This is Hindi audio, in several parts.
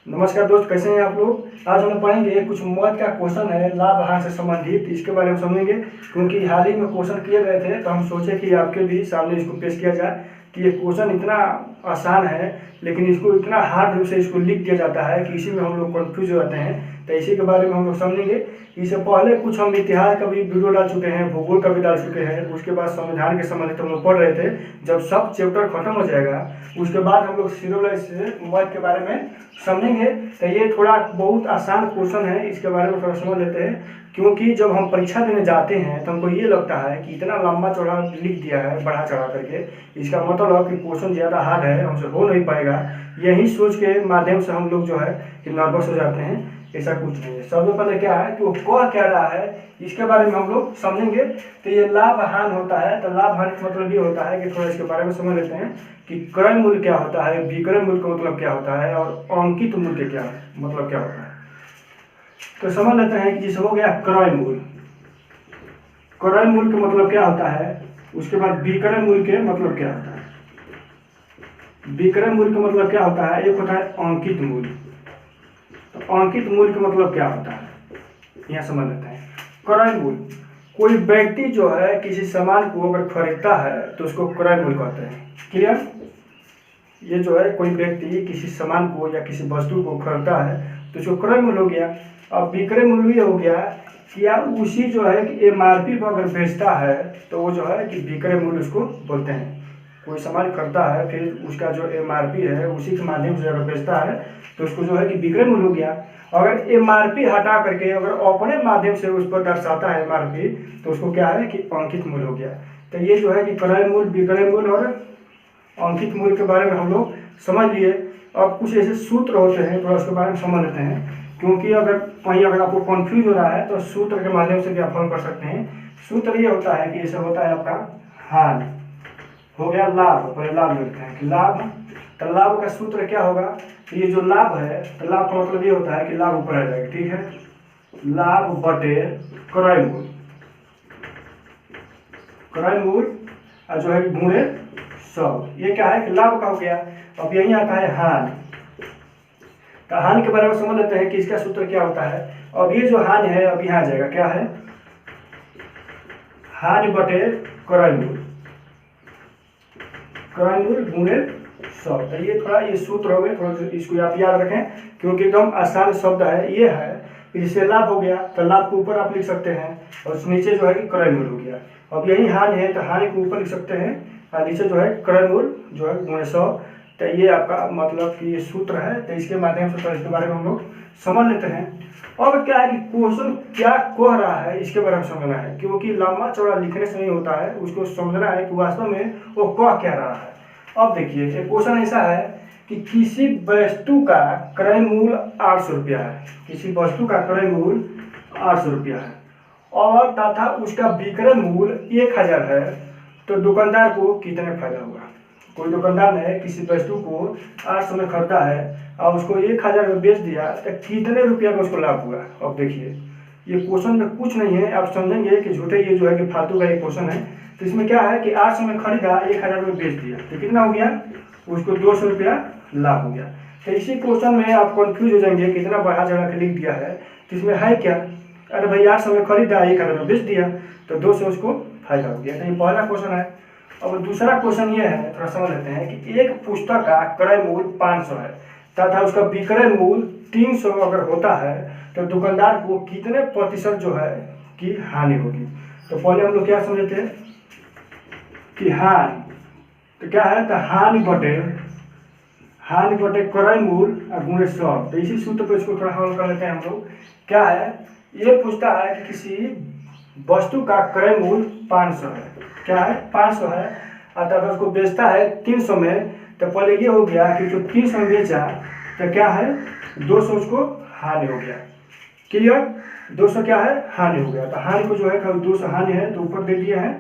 नमस्कार दोस्त, कैसे हैं आप लोग। आज हम पढ़ेंगे कुछ मौत का क्वेश्चन है लाभ हानि से संबंधित, इसके बारे में समझेंगे। क्योंकि हाल ही में क्वेश्चन किए गए थे तो हम सोचे कि आपके भी सामने इसको पेश किया जाए कि ये क्वेश्चन इतना आसान है लेकिन इसको इतना हार्ड रूप से इसको लिख दिया जाता है कि इसी में हम लोग कन्फ्यूज हो जाते हैं। तो इसी के बारे में हम लोग समझेंगे। इससे पहले कुछ हम इतिहास का भी वीडियो डाल चुके हैं, भूगोल का भी डाल चुके हैं, उसके बाद संविधान के संबंधित हम लोग पढ़ रहे थे। जब सब चैप्टर खत्म हो जाएगा उसके बाद हम लोग सिरोलाइज मौत के बारे में समझेंगे। तो ये थोड़ा बहुत आसान क्वेश्चन है, इसके बारे में थोड़ा समझ लेते हैं। क्योंकि जब हम परीक्षा देने जाते हैं तो हमको ये लगता है कि इतना लंबा चौड़ा लिख दिया है बढ़ा चढ़ा करके, इसका मतलब है कि क्वेश्चन ज़्यादा हार्ड है, हमसे हो नहीं पाएगा। यही सोच के माध्यम से हम लोग जो है कि नर्वस हो जाते हैं। ऐसा कुछ नहीं है। सबसे पहले क्या है कि वो कह क्या रहा है इसके बारे में हम लोग समझेंगे। तो ये लाभ हानि होता है, तो लाभ हानि का मतलब ये होता है कि थोड़ा इसके बारे में समझ लेते हैं कि क्रय मूल्य क्या होता है, विक्रय मूल्य का मतलब क्या होता है और अंकित मूल्य क्या है, मतलब क्या होता है। तो समझ लेते हैं कि जैसे हो गया क्रय मूल्य। क्रय मूल्य का मतलब क्या होता है, उसके बाद विक्रय मूल्य के मतलब क्या होता है। विक्रय मूल्य का मतलब क्या होता है, एक होता है अंकित मूल्य। तो अंकित मूल्य का मतलब क्या होता है यहाँ समझ लेते हैं। क्रय मूल्य, कोई व्यक्ति जो है किसी सामान को अगर खरीदता है तो उसको क्रय मूल्य कहते हैं। क्लियर। ये जो है कोई व्यक्ति किसी सामान को या किसी वस्तु को खरीदता है तो उसको क्रय मूल्य हो गया। अब विक्रय मूल्य ये हो गया कि यार उसी जो है कि एमआरपी पर अगर बेचता है तो वो जो है कि विक्रय मूल्य उसको बोलते हैं। कोई सामान खरीदता है फिर उसका जो एमआरपी है उसी के माध्यम से अगर बेचता है तो उसको जो है कि विक्रय मूल्य हो गया। अगर एमआरपी हटा करके अगर अपने माध्यम से उस पर दर्शाता है एमआरपी तो उसको क्या है कि अंकित मूल्य हो गया। तो ये जो है कि क्रय मूल्य, विक्रय मूल्य और अंकित मूल्य के बारे में हम लोग समझ लिए। अब कुछ ऐसे सूत्र होते हैं, थोड़ा उसके बारे में समझ लेते हैं। क्योंकि अगर आपको कंफ्यूज हो रहा है तो सूत्र के माध्यम से भी आप हल कर सकते हैं। सूत्र ये होता है कि ऐसे होता है आपका हानि हो गया लाभ। पहले लाभ लिखते हैं कि लाभ, तो लाभ का सूत्र क्या होगा। तो ये जो लाभ है तो लाभ का मतलब ये होता है कि लाभ ऊपर आ जाएगा। ठीक है, लाभ बटे क्रय मूल्य, क्रय मूल्य और जो है गुणे 100। ये क्या है कि लाभ का हो गया। अब यही आता है हानि। तो हानि के बारे में समझ लेते हैं कि इसका सूत्र क्या होता है। अब ये जो हानि है अब यहाँ आ जाएगा, क्या है हानि बटे क्रय मूल्य, क्रय मूल्य गुणे 100। तो ये थोड़ा ये सूत्र हो गए, थोड़ा इसको आप याद रखें क्योंकि एकदम आसान शब्द है। ये है इससे लाभ हो गया तो लाभ को ऊपर आप लिख सकते हैं और नीचे जो है कि क्रय मूल्य हो गया। अब यही हानि है तो हानि को ऊपर लिख सकते हैं और नीचे जो है क्रय मूल्य जो है गुणे 100। तो ये आपका मतलब कि ये सूत्र है। तो इसके माध्यम से इसके बारे में हम लोग समझ लेते हैं। अब क्या है कि क्वेश्चन क्या कह रहा है इसके बारे में समझना है। क्योंकि लंबा चौड़ा लिखने से नहीं होता है, उसको समझना है कि वास्तव में वो कह क्या रहा है। अब देखिए क्वेश्चन ऐसा है कि किसी वस्तु का क्रय मूल्य 800 रुपया है, किसी वस्तु का क्रय मूल्य 800 रुपया है और तथा उसका विक्रय मूल्य 1000 है, तो दुकानदार को कितने फायदा होगा। कोई दुकानदार ने किसी वस्तु को 800 में खरीदा है और उसको 1000 में बेच दिया तो कितने रुपया का उसको लाभ हुआ। अब देखिए ये क्वेश्चन में कुछ नहीं है, आप समझेंगे कि झूठे ये जो है कि फालतू का एक क्वेश्चन है। तो इसमें क्या है कि 800 में खरीदा 1000 में बेच दिया तो कितना हो गया, उसको 200 रुपया लाभ हो गया। तो इसी क्वेश्चन में आप कंफ्यूज हो जाएंगे कितना बढ़ा चढ़ा के लिख दिया है। तो इसमें है क्या, अरे भाई 800 में खरीदा 1000 में बेच दिया तो 200 उसको फायदा हो गया। तो ये पहला क्वेश्चन है। और दूसरा क्वेश्चन ये है, थोड़ा समझ लेते हैं कि एक पुस्तक का क्रय मूल्य 500 है तथा उसका विक्रय मूल्य 300 अगर होता है तो दुकानदार को कितने प्रतिशत जो है कि हानि होगी। तो पहले हम लोग क्या समझते हैं कि हानि, तो क्या है तो हानि बटे क्रय मूल्य और गुणे 100। तो इसी सूत्र पर इसको थोड़ा हल कर लेते हैं हम लोग। क्या है, ये पूछता है कि किसी वस्तु का क्रय मूल्य 500 है, क्या है 500 है अर्थात उसको बेचता है 300 में। तो पहले ये हो गया कि जो 300 में बेचा तो क्या है 200 उसको हानि हो गया। क्लियर, 200 क्या है हानि हो गया। तो हानि को जो है 200 हानि है तो ऊपर दे दिए हैं।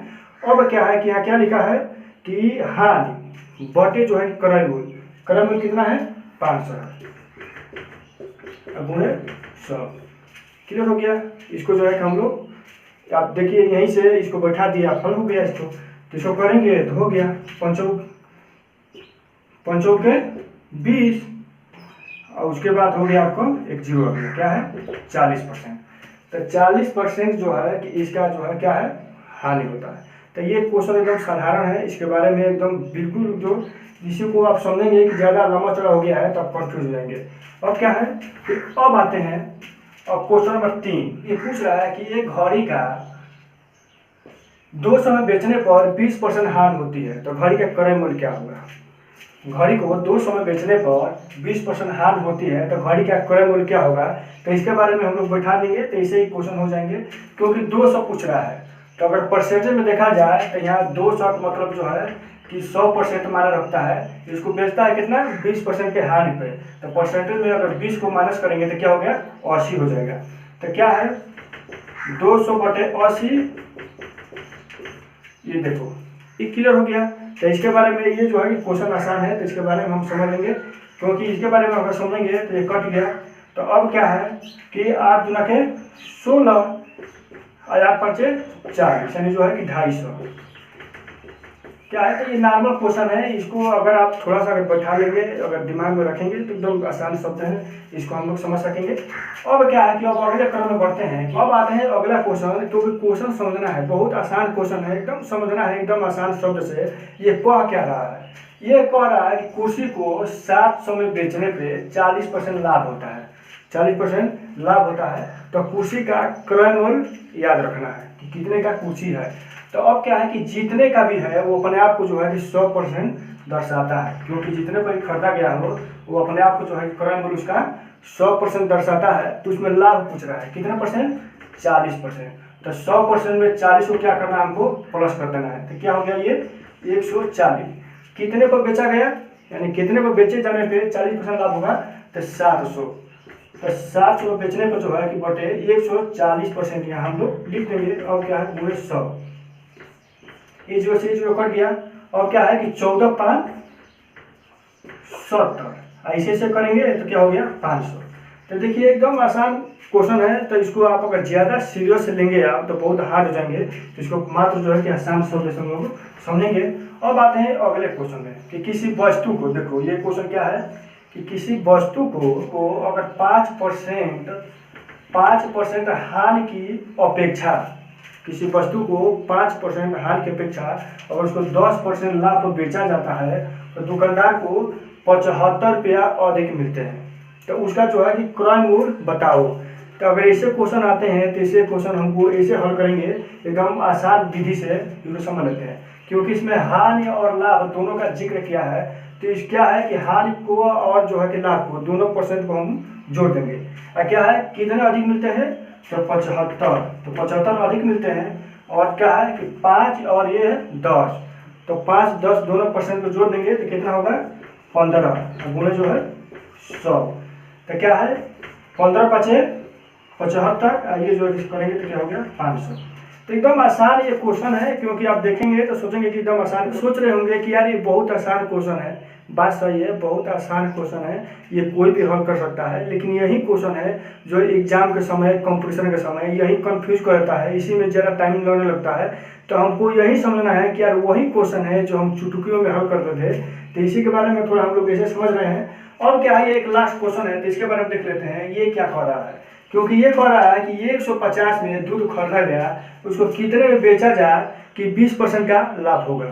अब क्या है कि यहाँ क्या लिखा है कि हानि बटे जो है क्रय मूल्य, क्रय मूल्य कितना है 500 है गुणे 100। क्लियर हो गया। इसको जो है कि हम लोग आप देखिए यहीं से इसको बैठा दिया, फल हो गया इसको। तो इसको करेंगे तो हो गया 5 के 20 और उसके बाद हो गया आपको एक जीरो रख दिया, क्या है 40%। तो 40% जो है कि इसका जो है क्या है हानि होता है। तो ये क्वेश्चन एकदम साधारण है, इसके बारे में एकदम बिल्कुल जो इसी को आप समझेंगे कि ज़्यादा लंबा चौड़ा हो गया है तब कन्फ्यूज हो जाएंगे। अब क्या है कि अब आते हैं अब क्वेश्चन नंबर 3। ये पूछ रहा है कि एक घड़ी का 200 में बेचने पर 20% हानि होती है तो घड़ी का क्रय मूल्य क्या होगा। घड़ी को 200 में बेचने पर 20% हानि होती है तो घड़ी का क्रय मूल्य क्या होगा। तो इसके बारे में हम लोग बैठा देंगे तो ऐसे ही क्वेश्चन हो जाएंगे, क्योंकि 200 पूछ रहा है। तो अगर परसेंटेज में देखा जाए तो यहाँ 200 मतलब जो है कि 100% माना रखता है, इसको बेचता है कितना 20% के हानि पे। तो परसेंटेज में अगर 20 को माइनस करेंगे तो क्या हो गया 80 हो जाएगा। तो क्या है 200/80, ये देखो ये क्लियर हो गया। तो इसके बारे में ये जो है कि क्वेश्चन आसान है तो इसके बारे में हम समझ लेंगे, क्योंकि इसके बारे में अगर समझेंगे तो ये कट गया। तो अब क्या है कि 8 दूना के 16 और 8 5 40 यानी जो है कि 250 क्या है। तो ये नॉर्मल क्वेश्चन है, इसको अगर आप थोड़ा सा अगर बैठा लेंगे, अगर दिमाग में रखेंगे तो एकदम आसान शब्द है, इसको हम लोग समझ सकेंगे। अब क्या है कि अब अगले क्रम में बढ़ते हैं। अब आते हैं अगला क्वेश्चन, क्योंकि क्वेश्चन समझना है, बहुत आसान क्वेश्चन है, एकदम समझना है एकदम आसान शब्द से। ये कह क्या रहा है, ये कह रहा है कि कुर्सी को 700 में बेचने पे 40% लाभ होता है, 40% लाभ होता है। तो कुर्सी का क्रय मूल्य याद रखना है कि कितने का कुर्सी है। तो अब क्या है कि जितने का भी है वो अपने आप को जो है कि 100% दर्शाता है, क्योंकि जितने पर खरीदा गया हो वो अपने आप को जो है क्रय मूल्य उसका 100% दर्शाता है। तो उसमें लाभ पूछ रहा है कितना परसेंट 40%। तो 100% में 40 को क्या करना है हमको प्लस कर देना है। तो क्या हो गया ये 140। कितने पर बेचा गया यानी कितने पर बेचे जाने पे 40% लाभ होगा तो 700। तो 700 बेचने पर जो है कि बटे 140% यहाँ हम लोग लिख देंगे। और क्या है पूरे 100, ये जो से जो कट गया। और क्या है कि 14 5 70 ऐसे ऐसे करेंगे तो क्या हो गया 500। तो देखिए एकदम आसान क्वेश्चन है, तो इसको आप अगर ज़्यादा सीरियस से लेंगे आप तो बहुत हार्ड हो जाएंगे। तो इसको मात्र जो है कि आसान शब्द से हम लोग समझेंगे। अब आते हैं अगले क्वेश्चन में कि किसी वस्तु को, देखो ये क्वेश्चन क्या है कि किसी वस्तु को अगर 5% हानि की अपेक्षा, किसी वस्तु को 5% हानि की अपेक्षा अगर उसको 10% लाभ पर बेचा जाता है तो दुकानदार को 75 रुपया अधिक मिलते हैं। तो उसका जो है कि क्रय मूल्य बताओ। तो अगर ऐसे क्वेश्चन आते हैं तो ऐसे क्वेश्चन हमको ऐसे हल करेंगे एकदम आसान विधि से, इसको समझ लेते हैं। क्योंकि इसमें हानि और लाभ दोनों का जिक्र किया है। तो इस क्या है कि हानि को और जो है कि लाभ को दोनों परसेंट को हम जोड़ देंगे। और क्या है कितने अधिक मिलते हैं तो 75, तो 75 अधिक मिलते हैं। और क्या है कि 5 और ये 10, तो 5 10 दोनों परसेंट को जोड़ देंगे तो कितना होगा 15 गुणे जो है 100। तो क्या है 15 5 75, ये जो करेंगे तो क्या हो गया 500। तो एकदम आसान ये क्वेश्चन है, क्योंकि आप देखेंगे तो सोचेंगे कि एकदम आसान, सोच रहे होंगे कि यार ये बहुत आसान क्वेश्चन है। बात सही है, बहुत आसान क्वेश्चन है, ये कोई भी हल कर सकता है। लेकिन यही क्वेश्चन है जो एग्जाम के समय, कंपटीशन के समय यही कंफ्यूज करता है, इसी में ज़रा टाइम लगने लगता है। तो हमको यही समझना है कि यार वही क्वेश्चन है जो हम चुटकियों में हल करते थे। तो इसी के बारे में थोड़ा हम लोग ऐसे समझ रहे हैं। और क्या है, ये एक लास्ट क्वेश्चन है तो इसके बारे में देख लेते हैं ये क्या कह रहा है। क्योंकि ये कह रहा है कि 150 में दूध खरीदा गया, उसको कितने में बेचा जाए कि 20% का लाभ होगा।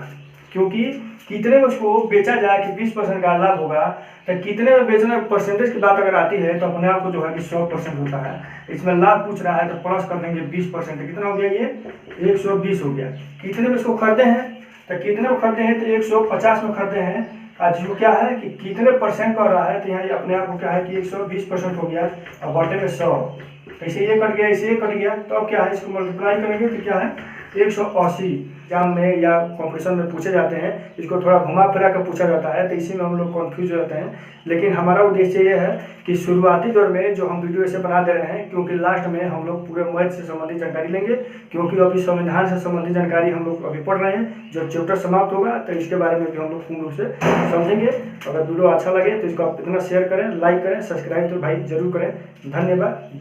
क्योंकि कितने में उसको बेचा जाए कि 20% का लाभ होगा, तो कितने में बेचने परसेंटेज की बात अगर आती है तो अपने आप को जो है कि 100% होता है। इसमें लाभ पूछ रहा है तो प्लस कर देंगे 20%। कितना हो गया ये 120 हो गया। कितने में इसको खरीदे हैं, तो कितने में खरीदे हैं तो 150 में खरीदे हैं। आज जो क्या है कि कितने परसेंट कर रहा है तो यहाँ अपने आप को क्या है कि 120% हो गया और बटे में 100। ऐसे ये कट गया, ऐसे ये कट गया। तो अब क्या है इसको मल्टीप्लाई करेंगे तो क्या है 180। एग्जाम में या कॉम्पिटिशन में पूछे जाते हैं, इसको थोड़ा घुमा फिरा कर पूछा जाता है, तो इसी में हम लोग कन्फ्यूज हो जाते हैं। लेकिन हमारा उद्देश्य ये है कि शुरुआती दौर में जो हम वीडियो ऐसे बना दे रहे हैं, क्योंकि लास्ट में हम लोग पूरे मैथ से संबंधित जानकारी लेंगे। क्योंकि अभी संविधान से संबंधित जानकारी हम लोग अभी पढ़ रहे हैं, जो चैप्टर समाप्त होगा तो इसके बारे में भी हम लोग पूर्ण रूप से समझेंगे। अगर वीडियो अच्छा लगे तो इसको आप इतना शेयर करें, लाइक करें, सब्सक्राइब तो भाई जरूर करें। धन्यवाद।